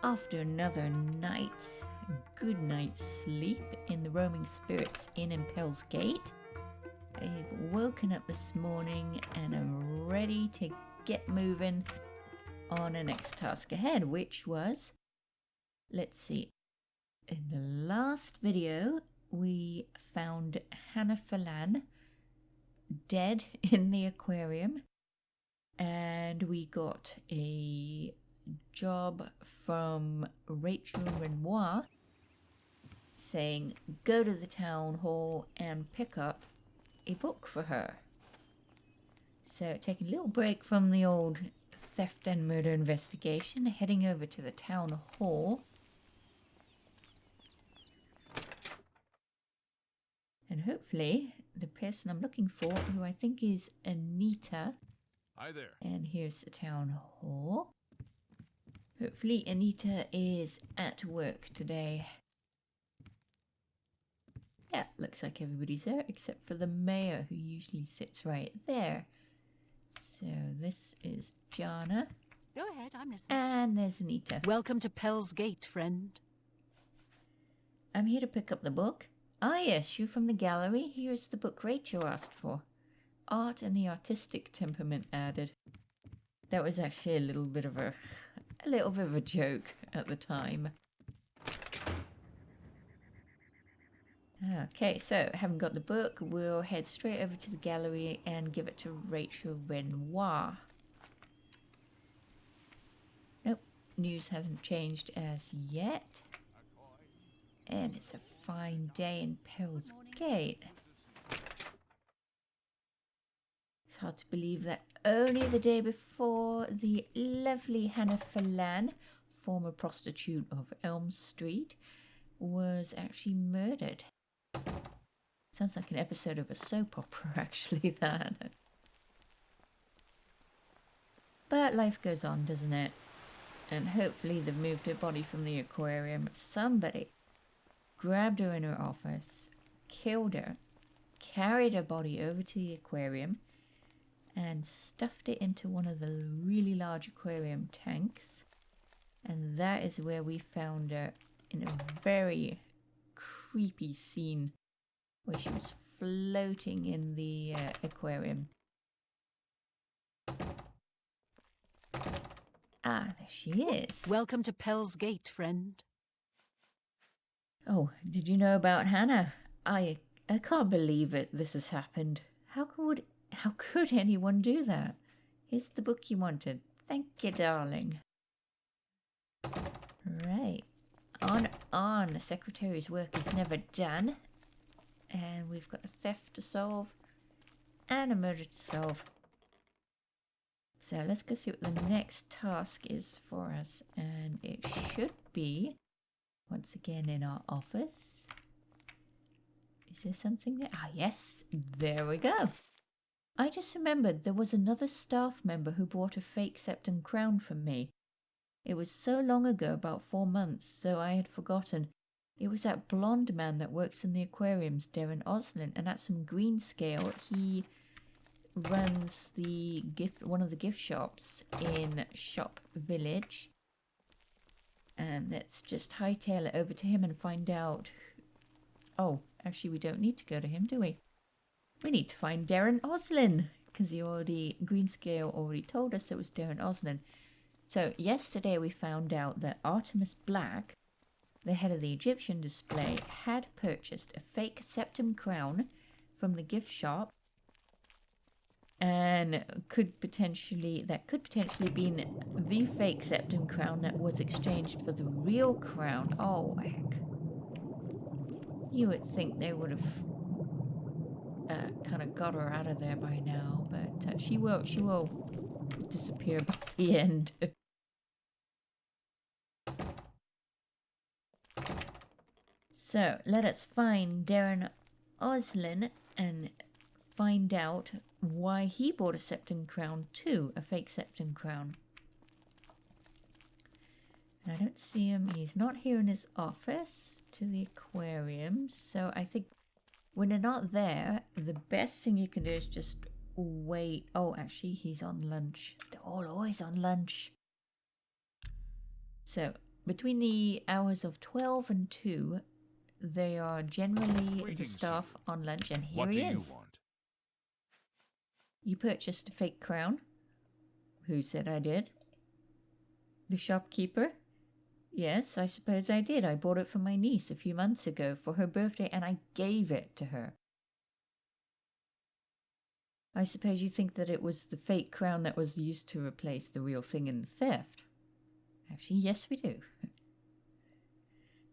after another good night's sleep in the Roaming Spirits Inn in Pell's Gate, I've woken up this morning and I'm ready to get moving on the next task ahead, which was, let's see, in the last video we found Hannah Phelan dead in the aquarium, and we got a job from Rachel Renoir saying go to the town hall and pick up a book for her. So taking a little break from the old theft and murder investigation, heading over to the town hall. And hopefully the person I'm looking for, who I think is Anita. Hi there. And here's the town hall. Hopefully Anita is at work today. Yeah, looks like everybody's there except for the mayor, who usually sits right there. So this is Jana. Go ahead, I'm listening. And there's Anita. Welcome to Pell's Gate, friend. I'm here to pick up the book. Ah yes, you're from the gallery. Here's the book Rachel asked for. Art and the Artistic Temperament added. That was actually a little bit of a joke at the time. Okay, so having got the book, we'll head straight over to the gallery and give it to Rachel Renoir. Nope, news hasn't changed as yet. And it's a fine day in Pell's Gate. It's hard to believe that only the day before the lovely Hannah Phelan, former prostitute of Elm Street, was actually murdered. Sounds like an episode of a soap opera, actually, that. But life goes on, doesn't it? And hopefully they've moved her body from the aquarium. Somebody grabbed her in her office, killed her, carried her body over to the aquarium, and stuffed it into one of the really large aquarium tanks. And that is where we found her, in a very creepy scene where she was floating in the aquarium. Ah, there she is. Welcome to Pell's Gate, friend. Oh, did you know about Hannah? I can't believe it. This has happened. How could anyone do that? Here's the book you wanted. Thank you, darling. Right. On. The secretary's work is never done. And we've got a theft to solve and a murder to solve. So let's go see what the next task is for us. And it should be, once again, in our office. Is there something there? Ah, yes. There we go. I just remembered there was another staff member who bought a fake Septim Crown from me. It was so long ago, about 4 months, so I had forgotten. It was that blonde man that works in the aquariums, Darren Oslin, and at some green scale, he runs one of the gift shops in Shop Village. And let's just hightail it over to him and find out. Oh, actually we don't need to go to him, do we? We need to find Darren Oslin, because Greenscale already told us it was Darren Oslin. So yesterday we found out that Artemis Black, the head of the Egyptian display, had purchased a fake Septim Crown from the gift shop, and could potentially be the fake Septim Crown that was exchanged for the real crown. Oh heck! You would think they would have kind of got her out of there by now, but she will disappear by the end. So let us find Darren Oslin and find out why he bought a Septim Crown too, a fake Septim Crown. And I don't see him. He's not here in his office to the aquarium, so I think when they're not there, the best thing you can do is just wait. Oh, actually, he's on lunch. They're all always on lunch. So between the hours of 12 and 2, they are generally the staff on lunch, and here he is. What do you want? You purchased a fake crown? Who said I did? The shopkeeper? Yes, I suppose I did. I bought it for my niece a few months ago for her birthday, and I gave it to her. I suppose you think that it was the fake crown that was used to replace the real thing in the theft. Actually, yes, we do.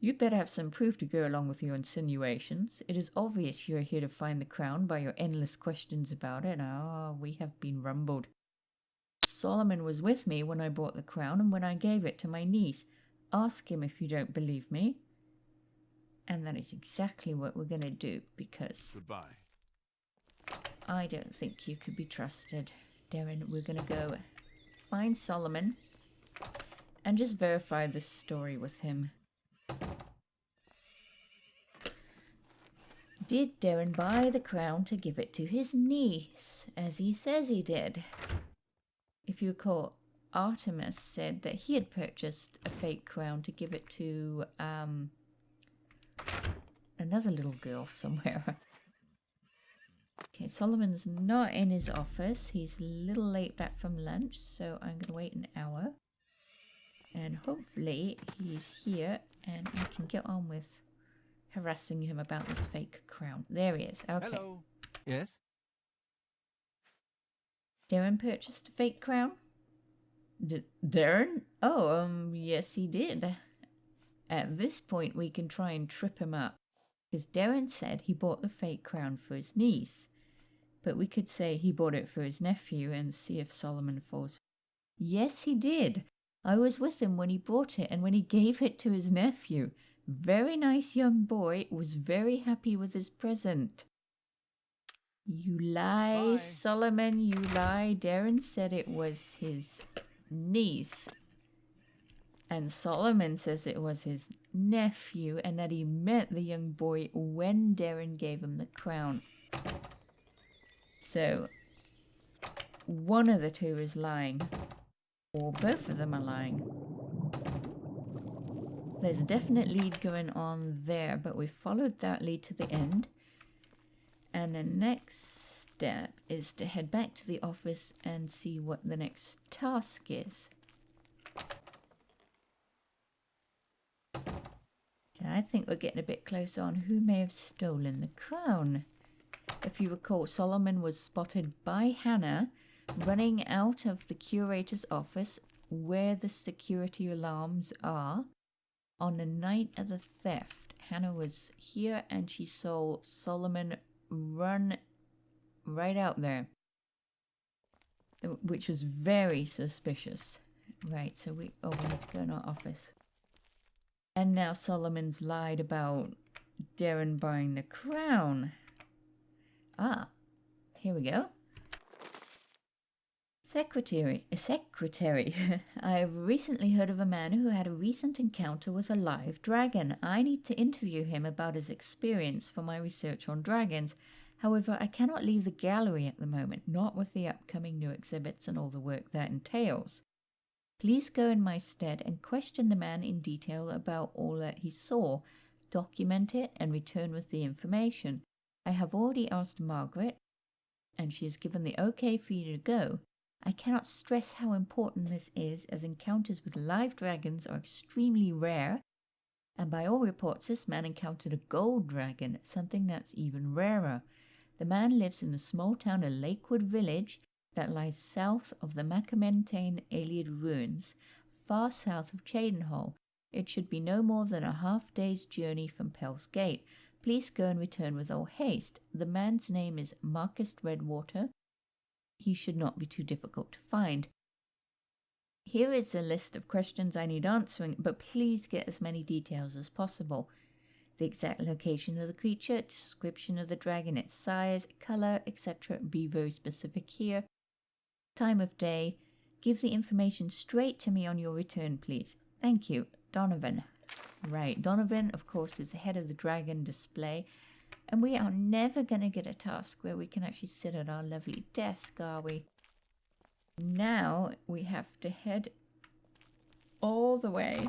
You'd better have some proof to go along with your insinuations. It is obvious you are here to find the crown by your endless questions about it. Ah, we have been rumbled. Solomon was with me when I bought the crown and when I gave it to my niece. Ask him if you don't believe me. And that is exactly what we're going to do, because Goodbye. I don't think you could be trusted. Darren, we're going to go find Solomon and just verify this story with him. Did Darren buy the crown to give it to his niece, as he says he did? If you recall, Artemis said that he had purchased a fake crown to give it to another little girl somewhere. Okay, Solomon's not in his office. He's a little late back from lunch, so I'm going to wait an hour. And hopefully he's here and I can get on with harassing him about this fake crown. There he is. Okay. Hello. Yes? Darren purchased a fake crown? Darren? Oh, yes he did. At this point we can try and trip him up, because Darren said he bought the fake crown for his niece. But we could say he bought it for his nephew and see if Solomon falls. Yes, he did. I was with him when he bought it and when he gave it to his nephew. Very nice young boy, was very happy with his present. You lie, Bye. Solomon, you lie. Darren said it was his niece. And Solomon says it was his nephew and that he met the young boy when Darren gave him the crown. So, one of the two is lying. Or both of them are lying. There's a definite lead going on there, but we followed that lead to the end. And the next step is to head back to the office and see what the next task is. I think we're getting a bit closer on who may have stolen the crown. If you recall, Solomon was spotted by Hannah running out of the curator's office where the security alarms are on the night of the theft. Hannah was here and she saw Solomon run right out there, which was very suspicious. Right, so we need to go in our office. And now Solomon's lied about Darren buying the crown. Ah, here we go. Secretary. I've recently heard of a man who had a recent encounter with a live dragon. I need to interview him about his experience for my research on dragons. However, I cannot leave the gallery at the moment, not with the upcoming new exhibits and all the work that entails. Please go in my stead and question the man in detail about all that he saw, document it, and return with the information. I have already asked Margaret, and she has given the okay for you to go. I cannot stress how important this is, as encounters with live dragons are extremely rare, and by all reports this man encountered a gold dragon, something that's even rarer. The man lives in the small town of Lakewood Village that lies south of the MacLeod ruins, far south of Cheydinhall. It should be no more than a half-day's journey from Pell's Gate. Please go and return with all haste. The man's name is Marcus Redwater. He should not be too difficult to find. Here is a list of questions I need answering, but please get as many details as possible. The exact location of the creature, description of the dragon, its size, color, etc. Be very specific here. Time of day. Give the information straight to me on your return, please. Thank you. Donovan. Right, Donovan, of course, is the head of the dragon display. And we are never going to get a task where we can actually sit at our lovely desk, are we? Now we have to head all the way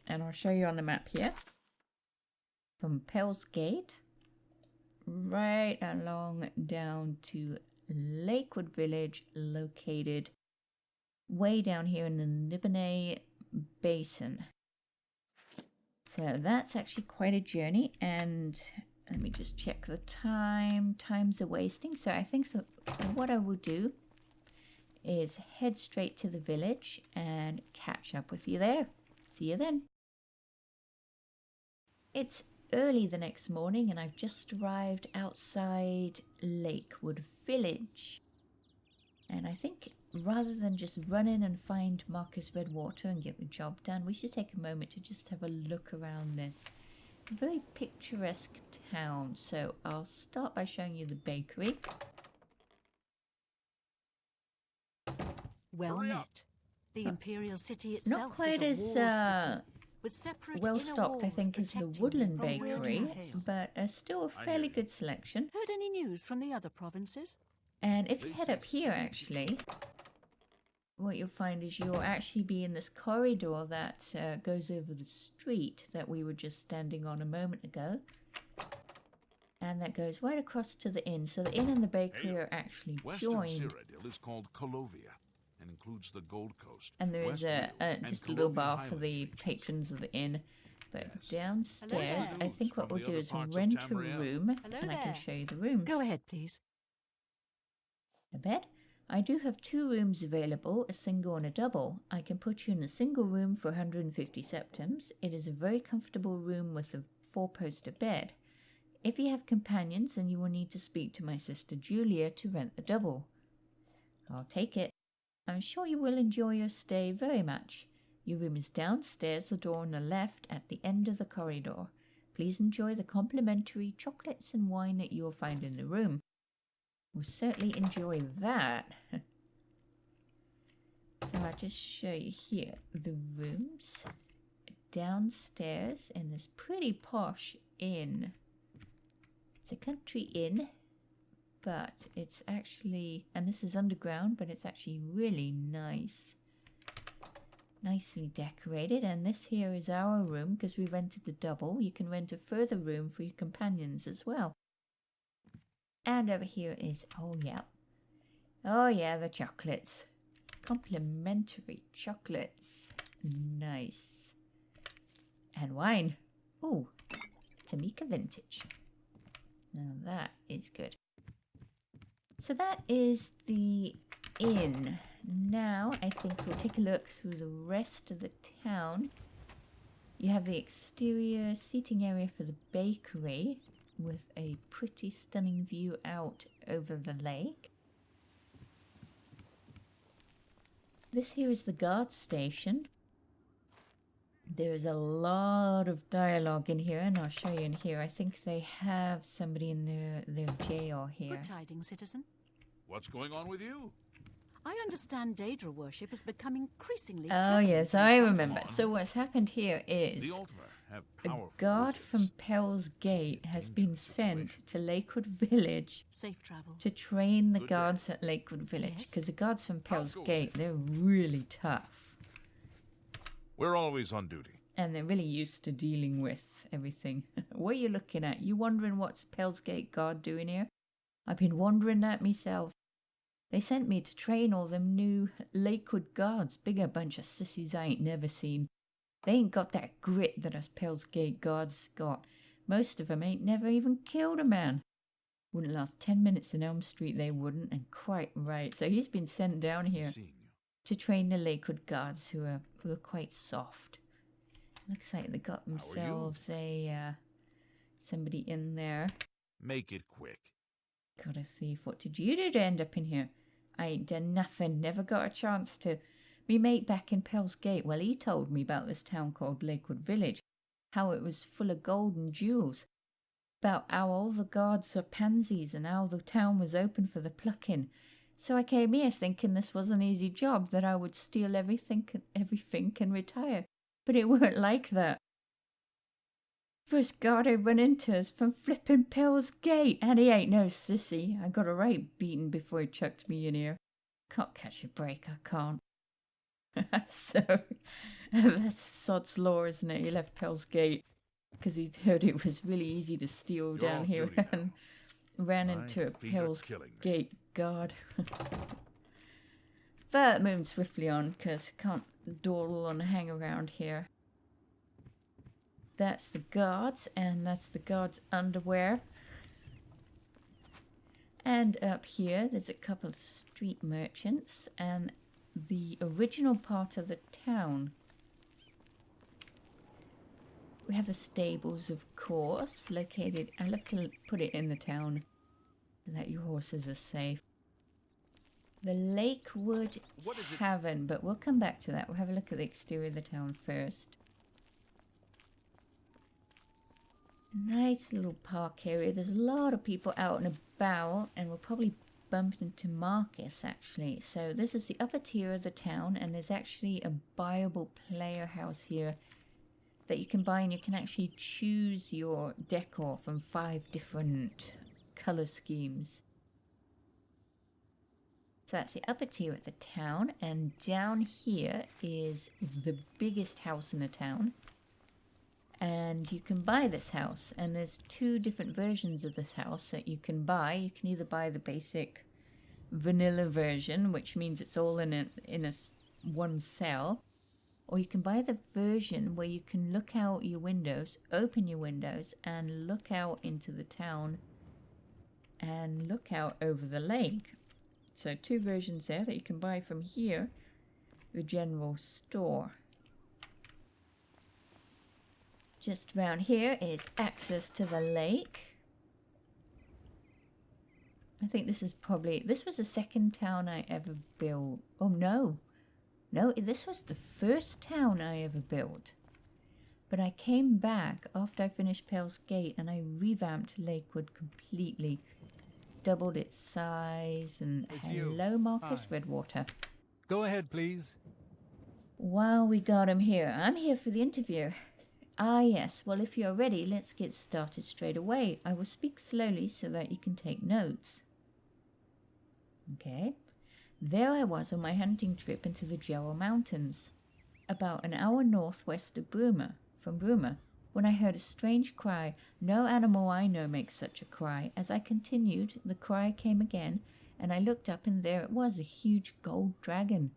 And I'll show you on the map here. From Pell's Gate, right along down to Lakewood Village, located way down here in the Nibonay Basin. So that's actually quite a journey, and let me just check the time. Times are wasting, so I think that what I will do is head straight to the village and catch up with you there. See you then. It's early the next morning and I've just arrived outside Lakewood Village. And I think rather than just run in and find Marcus Redwater and get the job done, we should take a moment to just have a look around this very picturesque town. So I'll start by showing you the bakery. Well met. The Imperial City itself Not quite is a as walled city, with separate well inner stocked, I walls think, as the protecting Woodland from Bakery, wilderness hail. but still a fairly good selection. Heard any news from the other provinces? And if you head up here, actually, what you'll find is you'll actually be in this corridor that goes over the street that we were just standing on a moment ago. And that goes right across to the inn. So the inn and the bakery are actually Western joined. Cyrodiil is called Colovia and includes the Gold Coast. And there is just a little bar for the patrons of the inn. But downstairs, Hello I think what we'll do is rent a room, and I can show you the rooms. Go ahead, please. The bed? I do have 2 rooms available, a single and a double. I can put you in a single room for 150 septims. It is a very comfortable room with a 4-poster bed. If you have companions, then you will need to speak to my sister Julia to rent the double. I'll take it. I'm sure you will enjoy your stay very much. Your room is downstairs, the door on the left at the end of the corridor. Please enjoy the complimentary chocolates and wine that you will find in the room. We'll certainly enjoy that. So I'll just show you here the rooms downstairs in this pretty posh inn. It's a country inn, but it's actually, and this is underground, but it's actually really nice. Nicely decorated, and this here is our room because we rented the double. You can rent a further room for your companions as well. And over here is, oh yeah, the chocolates. Complimentary chocolates. Nice. And wine. Ooh, Tamika Vintage. Now that is good. So that is the inn. Now I think we'll take a look through the rest of the town. You have the exterior seating area for the bakery with a pretty stunning view out over the lake. This here is the guard station. There is a lot of dialogue in here, and I'll show you in here. I think they have somebody in their jail here. Good tidings, citizen. What's going on with you? I understand Daedra worship has become increasingly Oh prevalent yes, in I some remember. cities. So what's happened here The is Ultima have a powerful guard wizards. from Pell's Gate has been Dangerous sent situation. to Lakewood Village Safe travels. to train the Good day. guards at Lakewood Village, Yes. because the guards from Pell's goes Gate, it? they're really tough. We're always on duty. And they're really used to dealing with everything. What are you looking at? You wondering what's Pell's Gate guard doing here? I've been wondering that myself. They sent me to train all them new Lakewood guards. Bigger bunch of sissies I ain't never seen. They ain't got that grit that us Pell's Gate guards got. Most of 'em ain't never even killed a man. Wouldn't last 10 minutes in Elm Street, they wouldn't, and quite right. So he's been sent down here Seeing you. to train the Lakewood guards who are quite soft. Looks like they got you? themselves a somebody in there. Make it quick. God, a thief. What did you do to end up in here? I ain't done nothing. Never got a chance to. Me mate back in Pell's Gate, well, he told me about this town called Lakewood Village. How it was full of gold and jewels. About how all the guards are pansies and how the town was open for the plucking. So I came here thinking this was an easy job, that I would steal everything and retire. But it weren't like that. First guard I run into is from flippin' Pell's Gate, and he ain't no sissy. I got a right beating before he chucked me in here. Can't catch a break, I can't. So that's sod's law, isn't it? He left Pell's Gate because he'd heard it was really easy to steal You're down off here duty and now. ran My into a feet are Pell's killing me. Gate guard. But moving swiftly on because can't dawdle and hang around here. That's the guards, and that's the guards' underwear. And up here, there's a couple of street merchants and the original part of the town. We have the stables, of course, located. I'll have to put it in the town so that your horses are safe. The Lakewood Tavern, but we'll come back to that. We'll have a look at the exterior of the town first. Nice little park area. There's a lot of people out and about, and we'll probably bump into Marcus actually. So this is the upper tier of the town, and there's actually a buyable player house here that you can buy, and you can actually choose your decor from 5 different color schemes. So that's the upper tier of the town, and down here is the biggest house in the town. And you can buy this house, and there's 2 different versions of this house that you can buy. You can either buy the basic vanilla version, which means it's all in one cell, or you can buy the version where you can look out your windows, open your windows, and look out into the town and look out over the lake. So 2 versions there that you can buy from here, the general store. Just round here is access to the lake. I think this was the second town I ever built. Oh no, this was the first town I ever built. But I came back after I finished Pell's Gate and I revamped Lakewood completely. Doubled its size and hello Marcus Hi. Redwater. Go ahead, please. Wow, we got him here. I'm here for the interview. Ah, yes. Well, if you're ready, let's get started straight away. I will speak slowly so that you can take notes. Okay. There I was on my hunting trip into the Jarrell Mountains, about an hour northwest of from Bruma, when I heard a strange cry. No animal I know makes such a cry. As I continued, the cry came again, and I looked up, and there it was, a huge gold dragon.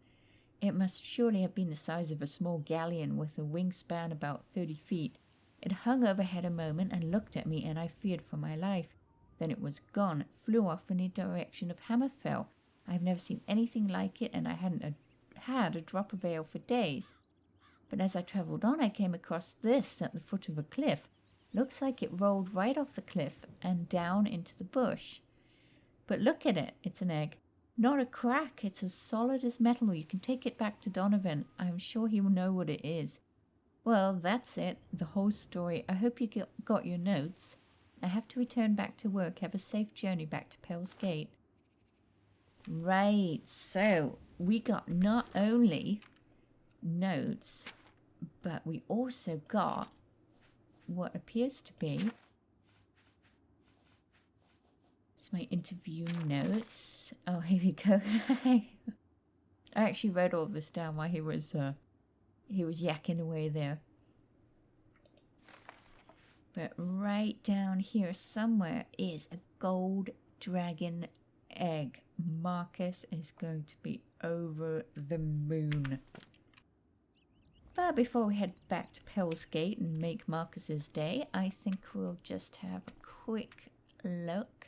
It must surely have been the size of a small galleon with a wingspan about 30 feet. It hung overhead a moment and looked at me, and I feared for my life. Then it was gone. It flew off in the direction of Hammerfell. I've never seen anything like it, and I hadn't had a drop of ale for days. But as I travelled on, I came across this at the foot of a cliff. Looks like it rolled right off the cliff and down into the bush. But look at it. It's an egg. Not a crack. It's as solid as metal. You can take it back to Donovan. I'm sure he will know what it is. Well, that's it. The whole story. I hope you got your notes. I have to return back to work. Have a safe journey back to Pell's Gate. Right. So we got not only notes, but we also got what appears to be my interview notes. Oh, here we go. I actually read all this down while he was yakking away there. But right down here somewhere is a gold dragon egg. Marcus is going to be over the moon. But before we head back to Pell's Gate and make Marcus's day, I think we'll just have a quick look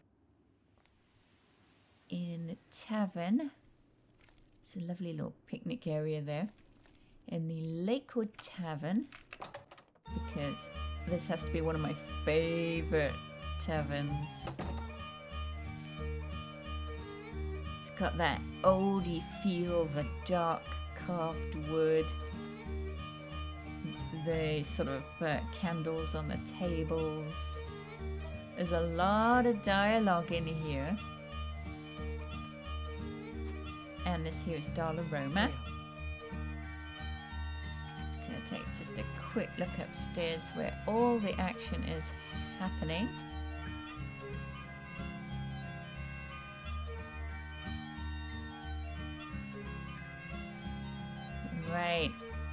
in the tavern. It's a lovely little picnic area there in the Lakewood Tavern, because this has to be one of my favorite taverns. It's got that oldie feel of the dark carved wood, the sort of candles on the tables. There's a lot of dialogue in here. And this here is Dalaroma. So take just a quick look upstairs where all the action is happening.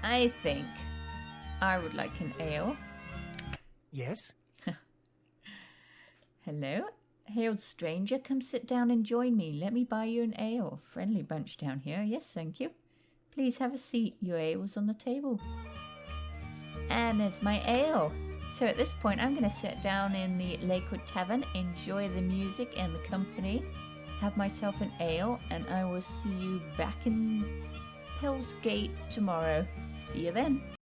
I think I would like an ale. Yes? Hello? Hailed stranger, come sit down and join me. Let me buy you an ale. Friendly bunch down here. Yes, thank you. Please have a seat. Your ale's on the table. And there's my ale. So at this point, I'm going to sit down in the Lakewood Tavern, enjoy the music and the company, have myself an ale, and I will see you back in Hell's Gate tomorrow. See you then.